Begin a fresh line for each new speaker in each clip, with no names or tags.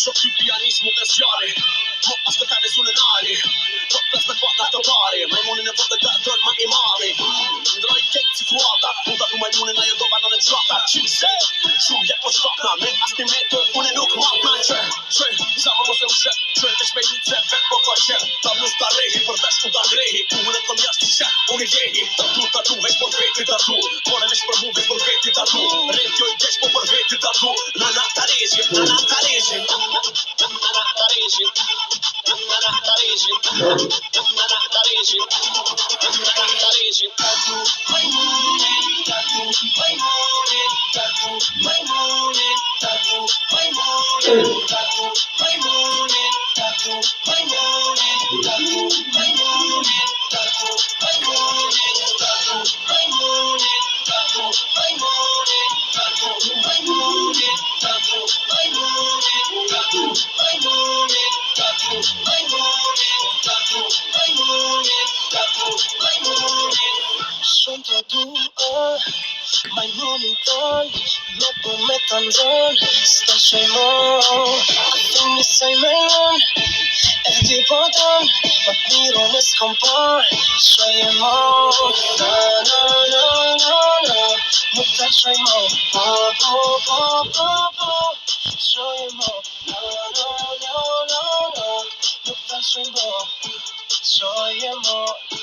Çok büyük piyanismo dhe zjarri Mo as të tani sunë nari Po të me pa në të pari Majmunin e vëllë të tërë më i mari Ndroj ketë situata Puta ku majmunin ajo do banan e qata Qise, shumë jetë po shtapna Me as një metër, unë nuk matna Qe, zamë mos e më shet Qe, veç me një që vetë po ka qep Ta blus të rehi, për vesh u të grehi Puhën e kom jashtë të qep, unë i lehi Tatu, veç për veti tatu Kone veç për mu, veç për veti tatu Rejt jo i keq po për veti tatu Nana të regjim Shumë të dua Majmunin ton Me po me të ndonë Sta shojmon Këtë njësaj me lën E di po ton Ma të miro në s'kom par Shojmon Na Nuk të shojmon Po Shojmon Na Nuk të shojmon Shojmon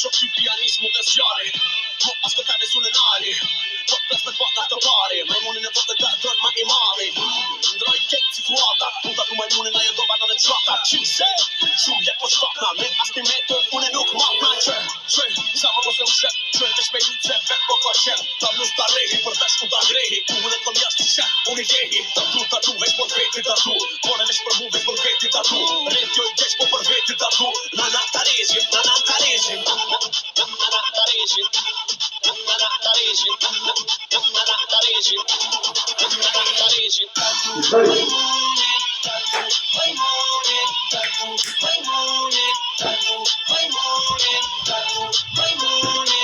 Çok büyük piyanismo dhe zjarri Mo as të tani sunë nari Po të me pa në të pari Majmunin e vëllë të tërë më i mari Ndroj ketë situata Puta ku majmunin ajo do banan e qata Qise, shumë jetë po shtapna Me as një metër, unë nuk matna Qe, zamë mos e më shet Qe, veç me një që vetë po ka qep Ta blus të rehi, për vesh u të grehi Puhën e kom jashtë të qep, unë i lehi Tatu, veç për veti tatu Kone veç për mu, veç për veti tatu Rejt jo i keq po për veti tatu Nana të regjim Majmunin